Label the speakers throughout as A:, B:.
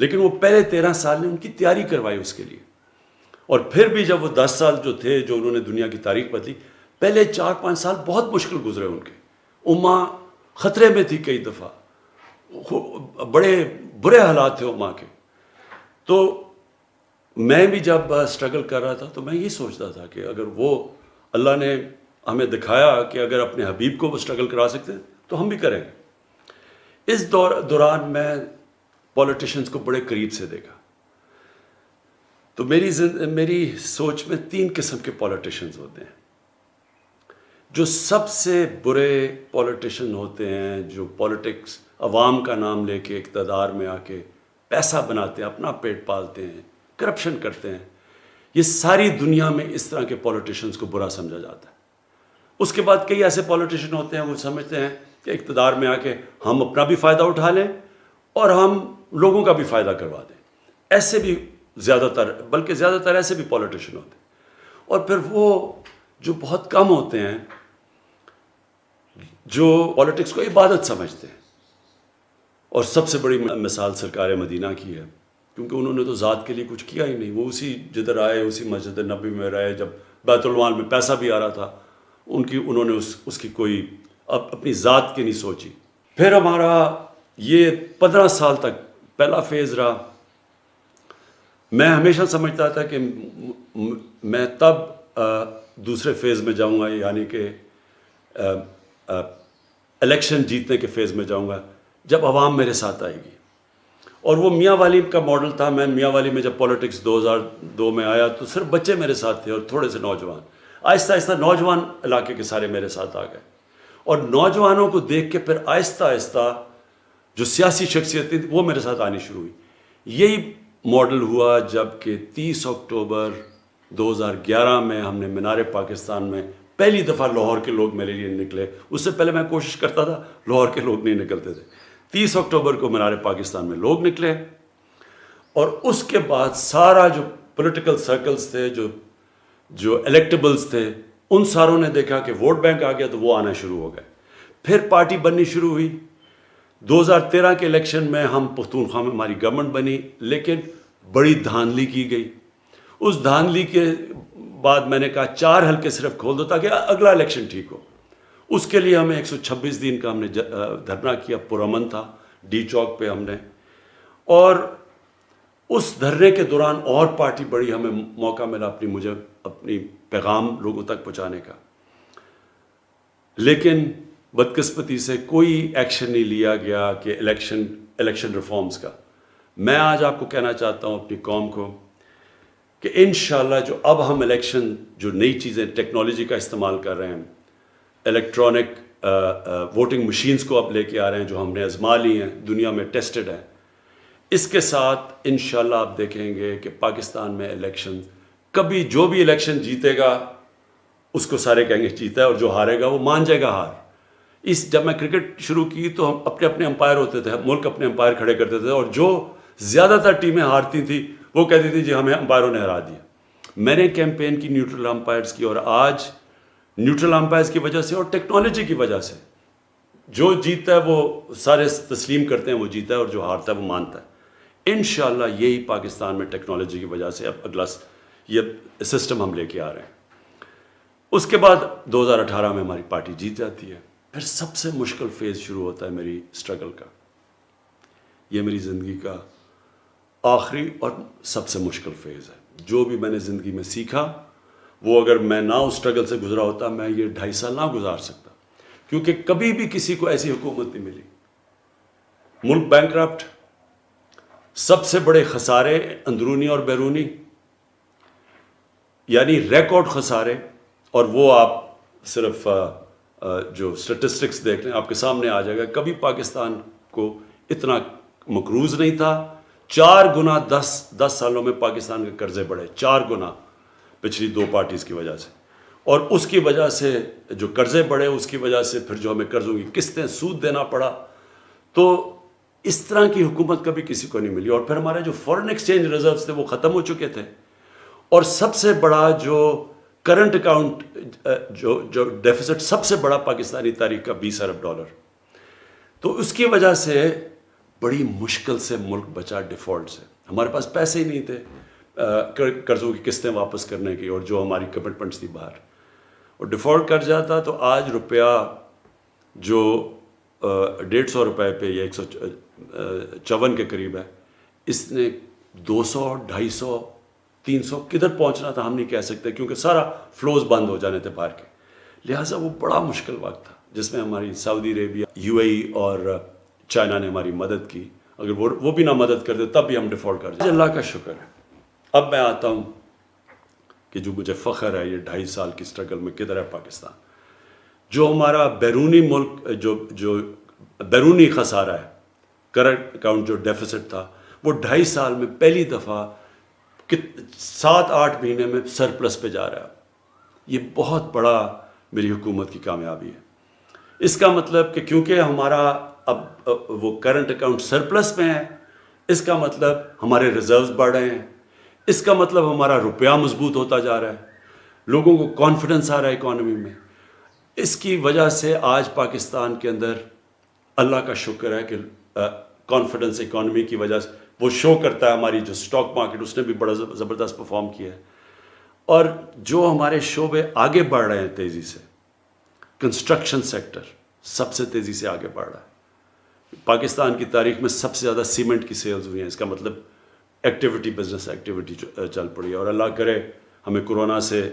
A: لیکن وہ پہلے 13 سال نے ان کی تیاری کروائی اس کے لیے. اور پھر بھی جب وہ 10 سال جو تھے جو انہوں نے دنیا کی تاریخ بدلی، پہلے 4-5 سال بہت مشکل گزرے ان کے. امہ خطرے میں تھی کئی دفعہ، بڑے برے حالات تھے امہ کے. تو میں بھی جب اسٹرگل کر رہا تھا تو میں یہ سوچتا تھا کہ اگر وہ اللہ نے ہمیں دکھایا کہ اگر اپنے حبیب کو وہ اسٹرگل کرا سکتے ہیں تو ہم بھی کریں گے. اس دوران میں پولیٹیشنز کو بڑے قریب سے دیکھا. تو میری سوچ میں 3 قسم کے پولیٹیشنز ہوتے ہیں. جو سب سے برے پولیٹیشن ہوتے ہیں، جو پولیٹکس عوام کا نام لے کے اقتدار میں آ کے پیسہ بناتے ہیں، اپنا پیٹ پالتے ہیں، کرپشن کرتے ہیں. یہ ساری دنیا میں اس طرح کے پولیٹیشنز کو برا سمجھا جاتا ہے. اس کے بعد کئی ایسے پولیٹیشن ہوتے ہیں وہ سمجھتے ہیں کہ اقتدار میں آ کے ہم اپنا بھی فائدہ اٹھا لیں اور ہم لوگوں کا بھی فائدہ کروا دیں. ایسے بھی زیادہ تر ایسے بھی پولیٹیشن ہوتے ہیں. اور پھر وہ جو بہت کم ہوتے ہیں جو پولیٹکس کو عبادت سمجھتے ہیں. اور سب سے بڑی مثال سرکار مدینہ کی ہے، کیونکہ انہوں نے تو ذات کے لیے کچھ کیا ہی نہیں. وہ اسی جدھر آئے اسی مسجد نبی میں رہے، جب بیت المال میں پیسہ بھی آ رہا تھا انہوں نے اس کی کوئی اپنی ذات کی نہیں سوچی. پھر ہمارا یہ 15 سال تک پہلا فیز رہا. میں ہمیشہ سمجھتا تھا کہ میں تب دوسرے فیز میں جاؤں گا، یعنی کہ الیکشن جیتنے کے فیز میں جاؤں گا جب عوام میرے ساتھ آئے گی. اور وہ میاں والی کا ماڈل تھا. میں میاں والی میں جب پولیٹکس 2002 میں آیا تو صرف بچے میرے ساتھ تھے اور تھوڑے سے نوجوان. آہستہ آہستہ نوجوان علاقے کے سارے میرے ساتھ آ گئے. اور نوجوانوں کو دیکھ کے پھر آہستہ آہستہ جو سیاسی شخصیت تھی وہ میرے ساتھ آنی شروع ہوئی. یہی ماڈل ہوا جب کہ 30 اکتوبر 2011 میں ہم نے مینار پاکستان میں پہلی دفعہ لاہور کے لوگ میرے لیے نکلے. اس سے پہلے میں کوشش کرتا تھا، لاہور کے لوگ نہیں نکلتے تھے. 30 اکتوبر کو مینار پاکستان میں لوگ نکلے اور اس کے بعد سارا جو پولیٹیکل سرکلز تھے، جو الیکٹیبلز تھے، ان ساروں نے دیکھا کہ ووٹ بینک آ گیا تو وہ آنا شروع ہو گئے. پھر پارٹی بننی شروع ہوئی. 2013 کے الیکشن میں ہم پختونخوا میں ہماری گورنمنٹ بنی، لیکن بڑی دھاندلی کی گئی. اس دھاندلی کے بعد میں نے کہا 4 حلقے صرف کھول دو تاکہ اگلا الیکشن ٹھیک ہو. اس کے لیے ہمیں 126 دن کا ہم نے دھرنا کیا. پرامن تھا ڈی چوک پہ ہم نے. اور اس دھرنے کے دوران اور پارٹی بڑی، ہمیں موقع ملا اپنی پیغام لوگوں تک پہنچانے کا. لیکن بدقسمتی سے کوئی ایکشن نہیں لیا گیا کہ الیکشن ریفارمز کا. میں آج آپ کو کہنا چاہتا ہوں اپنی قوم کو کہ انشاءاللہ جو اب ہم الیکشن، جو نئی چیزیں ٹیکنالوجی کا استعمال کر رہے ہیں، الیکٹرانک ووٹنگ مشینز کو اب لے کے آ رہے ہیں جو ہم نے آزما لی ہیں، دنیا میں ٹیسٹڈ ہیں. اس کے ساتھ انشاءاللہ آپ دیکھیں گے کہ پاکستان میں الیکشن کبھی جو بھی الیکشن جیتے گا اس کو سارے کہیں گے جیتا ہے، اور جو ہارے گا وہ مان جائے گا ہار. جب میں کرکٹ شروع کی تو ہم اپنے امپائر ہوتے تھے، ملک اپنے امپائر کھڑے کرتے تھے، اور جو زیادہ تر ٹیمیں ہارتی تھیں وہ کہتی تھی جی ہمیں امپائروں نے ہرا دیا. میں نے کیمپین کی نیوٹرل امپائرز کی، اور آج نیوٹرل امپائرز کی وجہ سے اور ٹیکنالوجی کی وجہ سے جو جیتتا ہے وہ سارے تسلیم کرتے ہیں وہ جیتا ہے، اور جو ہارتا ہے وہ مانتا ہے. انشاءاللہ یہی پاکستان میں ٹیکنالوجی کی وجہ سے اب اگلا یہ سسٹم ہم لے کے آ رہے ہیں. اس کے بعد 2018 میں ہماری پارٹی جیت جاتی ہے. پھر سب سے مشکل فیز شروع ہوتا ہے میری اسٹرگل کا. یہ میری زندگی کا آخری اور سب سے مشکل فیز ہے. جو بھی میں نے زندگی میں سیکھا وہ اگر میں نہ اس اسٹرگل سے گزرا ہوتا میں یہ 2.5 سال نہ گزار سکتا، کیونکہ کبھی بھی کسی کو ایسی حکومت نہیں ملی. ملک بینکرپٹ، سب سے بڑے خسارے اندرونی اور بیرونی، یعنی ریکارڈ خسارے. اور وہ آپ صرف جو سٹیٹسٹکس دیکھ لیں آپ کے سامنے آ جائے گا. کبھی پاکستان کو اتنا مقروض نہیں تھا. 4 گنا 10 سالوں میں پاکستان کے قرضے بڑھے، 4 گنا پچھلی 2 پارٹیز کی وجہ سے. اور اس کی وجہ سے جو قرضے بڑھے، اس کی وجہ سے پھر جو ہمیں قرضوں کی قسطیں سود دینا پڑا. تو اس طرح کی حکومت کبھی کسی کو نہیں ملی. اور پھر ہمارے جو فورن ایکسچینج ریزروز تھے وہ ختم ہو چکے تھے. اور سب سے بڑا جو کرنٹ اکاؤنٹ جو ڈیفیسٹ سب سے بڑا پاکستانی تاریخ کا $20 ارب. تو اس کی وجہ سے بڑی مشکل سے ملک بچا ڈیفالٹ سے. ہمارے پاس پیسے ہی نہیں تھے قرضوں کی قسطیں واپس کرنے کی اور جو ہماری کمٹمنٹس تھی باہر, اور ڈیفالٹ کر جاتا تو آج روپیہ جو 150 روپے پہ یا 154 کے قریب ہے, اس نے 200, 250, 300 کدھر پہنچنا تھا ہم نہیں کہہ سکتے, کیونکہ سارا فلوز بند ہو جانے تھے باہر کے. لہٰذا وہ بڑا مشکل وقت تھا جس میں ہماری سعودی عربیہ, UAE اور چائنا نے ہماری مدد کی. اگر وہ بھی نہ مدد کرتے تب بھی ہم ڈیفالٹ کر جاتے. اللہ کا شکر ہے. اب میں آتا ہوں کہ جو مجھے فخر ہے یہ 2.5 سال کی سٹرگل میں کدھر ہے پاکستان. جو ہمارا بیرونی ملک جو بیرونی خسارہ ہے, کرنٹ اکاؤنٹ جو ڈیفیسٹ تھا, وہ 2.5 سال میں پہلی دفعہ 7-8 مہینے میں سرپلس پہ جا رہا ہے. یہ بہت بڑا میری حکومت کی کامیابی ہے. اس کا مطلب کہ کیونکہ ہمارا اب وہ کرنٹ اکاؤنٹ سرپلس میں ہے, اس کا مطلب ہمارے ریزروز بڑھ رہے ہیں, اس کا مطلب ہمارا روپیہ مضبوط ہوتا جا رہا ہے, لوگوں کو کانفیڈنس آ رہا ہے اکانومی میں. اس کی وجہ سے آج پاکستان کے اندر اللہ کا شکر ہے کہ کانفیڈنس اکانومی کی وجہ سے وہ شو کرتا ہے. ہماری جو سٹاک مارکیٹ اس نے بھی بڑا زبردست پرفارم کیا ہے, اور جو ہمارے شعبے آگے بڑھ رہے ہیں تیزی سے, کنسٹرکشن سیکٹر سب سے تیزی سے آگے بڑھ رہا ہے. پاکستان کی تاریخ میں سب سے زیادہ سیمنٹ کی سیلز ہوئی ہیں. اس کا مطلب ایکٹیویٹی, بزنس ایکٹیویٹی چل پڑی ہے. اور اللہ کرے ہمیں کورونا سے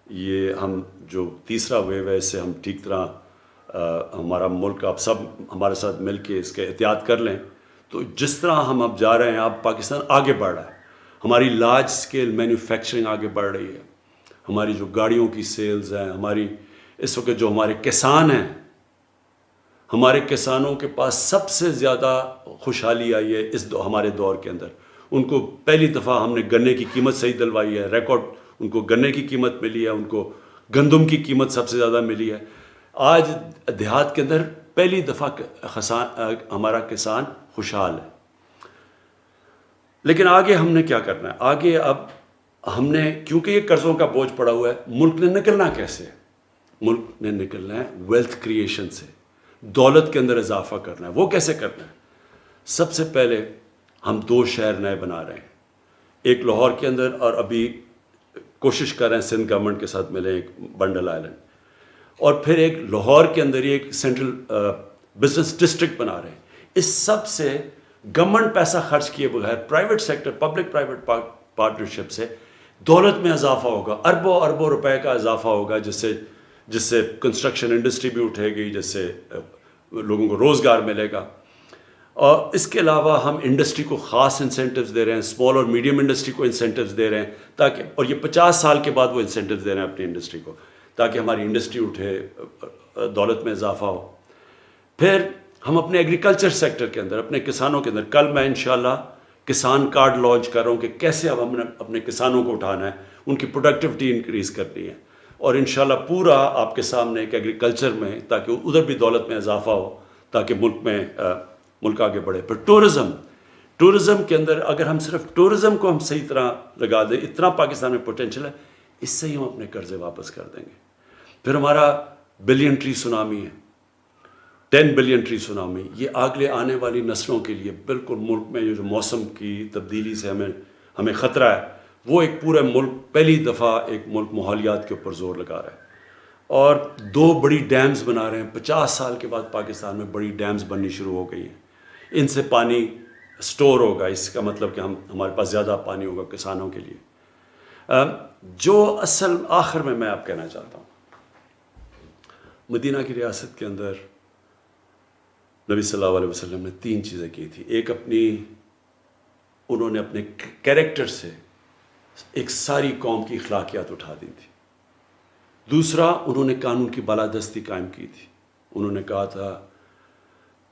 A: یہ ہم جو تیسرا ویو ہے اس سے ہم ٹھیک طرح ہمارا ملک آپ سب ہمارے ساتھ مل کے اس کے احتیاط کر لیں. تو جس طرح ہم اب جا رہے ہیں, اب پاکستان آگے بڑھ رہا ہے. ہماری لارج اسکیل مینوفیکچرنگ آگے بڑھ رہی ہے. ہماری جو گاڑیوں کی سیلز ہیں, ہماری اس وقت جو ہمارے کسان ہیں, ہمارے کسانوں کے پاس سب سے زیادہ خوشحالی آئی ہے ہمارے دور کے اندر. ان کو پہلی دفعہ ہم نے گنے کی قیمت صحیح دلوائی ہے, ریکارڈ ان کو گنے کی قیمت ملی ہے, ان کو گندم کی قیمت سب سے زیادہ ملی ہے. آج دیہات کے اندر پہلی دفعہ ہمارا کسان خوشحال ہے. لیکن آگے ہم نے کیا کرنا ہے؟ آگے اب ہم نے, کیونکہ یہ قرضوں کا بوجھ پڑا ہوا ہے, ملک نے نکلنا کیسے ہے؟ ملک نے نکلنا ہے ویلتھ کریشن سے, دولت کے اندر اضافہ کرنا ہے. وہ کیسے کرنا ہے؟ سب سے پہلے ہم 2 شہر نئے بنا رہے ہیں, ایک لاہور کے اندر, اور ابھی کوشش کر رہے ہیں سندھ گورنمنٹ کے ساتھ ملیں, ایک بنڈل آئلینڈ, اور پھر ایک لاہور کے اندر ہی ایک سینٹرل بزنس ڈسٹرکٹ بنا رہے ہیں. اس سب سے گورنمنٹ پیسہ خرچ کیے بغیر private sector, public private partnership سے دولت میں اضافہ ہوگا, اربوں اربوں روپے کا اضافہ ہوگا, جس سے کنسٹرکشن انڈسٹری بھی اٹھے گی, جس سے لوگوں کو روزگار ملے گا. اور اس کے علاوہ ہم انڈسٹری کو خاص انسینٹیوز دے رہے ہیں, اسمال اور میڈیم انڈسٹری کو انسینٹیوز دے رہے ہیں تاکہ, اور یہ 50 سال کے بعد وہ انسینٹیوز دے رہے ہیں اپنی انڈسٹری کو, تاکہ ہماری انڈسٹری اٹھے, دولت میں اضافہ ہو. پھر ہم اپنے ایگریکلچر سیکٹر کے اندر, اپنے کسانوں کے اندر, کل میں انشاءاللہ کسان کارڈ لانچ کر رہا ہوں کہ کیسے اب ہم نے اپنے کسانوں کو اٹھانا ہے, ان کی پروڈکٹیوٹی انکریز کرنی ہے, اور انشاءاللہ پورا آپ کے سامنے ایک ایگریکلچر میں, تاکہ ادھر بھی دولت میں اضافہ ہو, تاکہ ملک آگے بڑھے. پھر ٹورزم کے اندر اگر ہم صرف ٹورزم کو ہم صحیح طرح لگا دیں, اتنا پاکستان میں پوٹینشیل ہے, اس سے ہی ہم اپنے قرضے واپس کر دیں گے. پھر ہمارا بلین ٹری سونامی ہے, 10 بلین ٹری سونامی, یہ آگے آنے والی نسلوں کے لیے بالکل ملک میں جو موسم کی تبدیلی سے ہمیں خطرہ ہے, وہ ایک پورے ملک, پہلی دفعہ ایک ملک ماحولیات کے اوپر زور لگا رہا ہے. اور 2 بڑی ڈیمز بنا رہے ہیں. 50 سال کے بعد پاکستان میں بڑی ڈیمز بننی شروع ہو گئی ہیں. ان سے پانی سٹور ہوگا, اس کا مطلب کہ ہمارے پاس زیادہ پانی ہوگا کسانوں کے لیے. جو اصل آخر میں آپ کہنا چاہتا ہوں, مدینہ کی ریاست کے اندر نبی صلی اللہ علیہ وسلم نے 3 چیزیں کی تھی. ایک انہوں نے اپنے کیریکٹر سے ایک ساری قوم کی اخلاقیات اٹھا دی تھی. دوسرا, انہوں نے قانون کی بالادستی قائم کی تھی. انہوں نے کہا تھا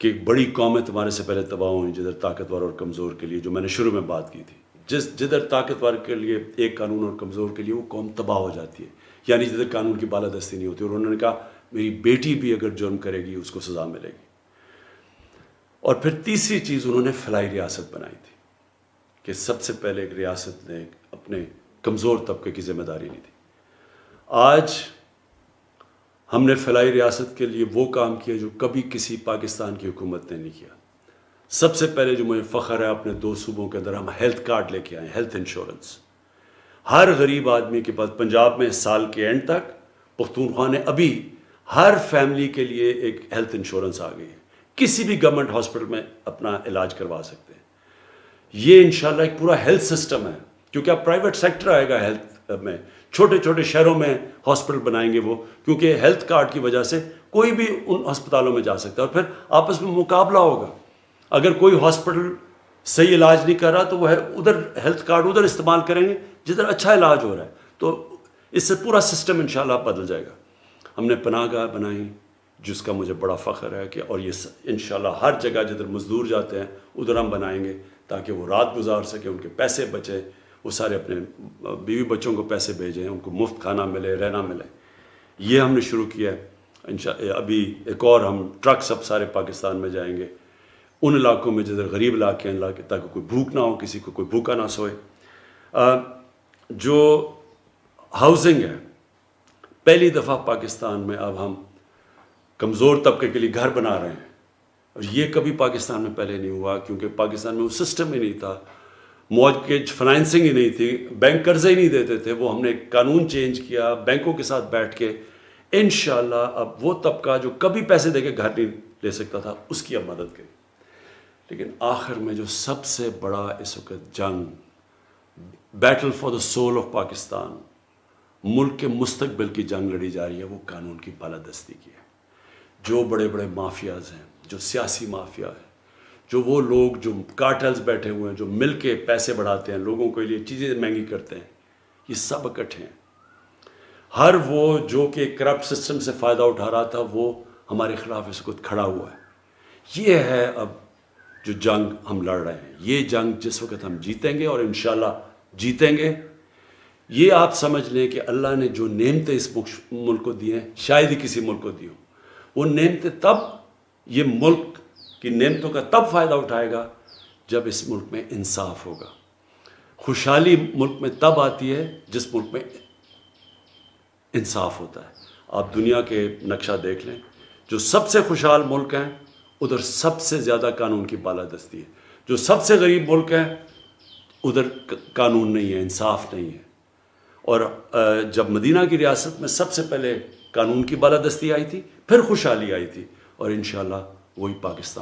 A: کہ ایک بڑی قومیں تمہارے سے پہلے تباہ ہوئیں جدھر طاقتور اور کمزور کے لیے, جو میں نے شروع میں بات کی تھی, جدھر طاقتور کے لیے ایک قانون اور کمزور کے لیے وہ قوم تباہ ہو جاتی ہے, یعنی جدھر قانون کی بالادستی نہیں ہوتی. اور انہوں نے کہا میری بیٹی بھی اگر جرم کرے گی اس کو سزا ملے گی. اور پھر تیسری چیز انہوں نے فلاحی ریاست بنائی تھی, کہ سب سے پہلے ایک ریاست نے اپنے کمزور طبقے کی ذمہ داری لی تھی. آج ہم نے فلاحی ریاست کے لیے وہ کام کیا جو کبھی کسی پاکستان کی حکومت نے نہیں کیا. سب سے پہلے جو مجھے فخر ہے اپنے 2 صوبوں کے اندر ہم ہیلتھ کارڈ لے کے آئے ہیں، ہیلتھ انشورنس. ہر غریب آدمی کے پاس پنجاب میں سال کے اینڈ تک پختونخوا نے ابھی ہر فیملی کے لیے ایک ہیلتھ انشورنس آ گئی ہے. کسی بھی گورنمنٹ ہاسپٹل میں اپنا علاج کروا سکتے ہیں. یہ انشاءاللہ ایک پورا ہیلتھ سسٹم ہے، کیونکہ اب پرائیویٹ سیکٹر آئے گا ہیلتھ میں. چھوٹے چھوٹے شہروں میں ہاسپٹل بنائیں گے وہ، کیونکہ ہیلتھ کارڈ کی وجہ سے کوئی بھی ان ہسپتالوں میں جا سکتا ہے، اور پھر آپس میں مقابلہ ہوگا. اگر کوئی ہاسپٹل صحیح علاج نہیں کر رہا تو وہ ادھر ہیلتھ کارڈ ادھر استعمال کریں گے جدھر اچھا علاج ہو رہا ہے. تو اس سے پورا سسٹم انشاءاللہ بدل جائے گا. ہم نے پناہ گاہ بنائی جس کا مجھے بڑا فخر ہے کہ، اور یہ انشاءاللہ ہر جگہ جدھر مزدور جاتے ہیں ادھر ہم بنائیں گے تاکہ وہ رات گزار سکیں، ان کے پیسے بچے، وہ سارے اپنے بیوی بچوں کو پیسے بھیجیں، ان کو مفت کھانا ملے، رہنا ملے. یہ ہم نے شروع کیا ہے. ابھی ایک اور ہم ٹرکس اب سارے پاکستان میں جائیں گے ان علاقوں میں جدھر غریب علاقے ہیں، تاکہ کوئی بھوک نہ ہو، کسی کو کوئی بھوکا نہ سوئے. جو ہاؤسنگ ہے، پہلی دفعہ پاکستان میں اب ہم کمزور طبقے کے لیے گھر بنا رہے ہیں، اور یہ کبھی پاکستان میں پہلے نہیں ہوا، کیونکہ پاکستان میں وہ سسٹم ہی نہیں تھا، مورگیج فنانسنگ ہی نہیں تھی، بینک قرضے ہی نہیں دیتے تھے. وہ ہم نے قانون چینج کیا بینکوں کے ساتھ بیٹھ کے. انشاءاللہ اب وہ طبقہ جو کبھی پیسے دے کے گھر نہیں لے سکتا تھا اس کی اب مدد کریں. لیکن آخر میں جو سب سے بڑا اس وقت جنگ، battle for the soul of Pakistan, ملک کے مستقبل کی جنگ لڑی جا رہی ہے، وہ قانون کی بالادستی کی ہے. جو بڑے بڑے مافیاز ہیں، جو سیاسی مافیا ہے، جو وہ لوگ جو کارٹلز بیٹھے ہوئے ہیں، جو مل کے پیسے بڑھاتے ہیں، لوگوں کے لیے چیزیں مہنگی کرتے ہیں، یہ سب اکٹھے ہیں. ہر وہ جو کہ کرپٹ سسٹم سے فائدہ اٹھا رہا تھا وہ ہمارے خلاف اس وقت کھڑا ہوا ہے. یہ ہے اب جو جنگ ہم لڑ رہے ہیں. یہ جنگ جس وقت ہم جیتیں گے، اور انشاءاللہ جیتیں گے. یہ آپ سمجھ لیں کہ اللہ نے جو نعمتیں اس ملک کو دی ہیں شاید ہی کسی ملک کو دی ہوں. وہ نعمتیں تب، یہ ملک کی نعمتوں کا تب فائدہ اٹھائے گا جب اس ملک میں انصاف ہوگا. خوشحالی ملک میں تب آتی ہے جس ملک میں انصاف ہوتا ہے. آپ دنیا کے نقشہ دیکھ لیں، جو سب سے خوشحال ملک ہیں ادھر سب سے زیادہ قانون کی بالادستی ہے. جو سب سے غریب ملک ہیں ادھر قانون نہیں ہے، انصاف نہیں ہے. اور جب مدینہ کی ریاست میں سب سے پہلے قانون کی بالادستی آئی تھی، پھر خوشحالی آئی تھی، اور انشاءاللہ وہی پاکستان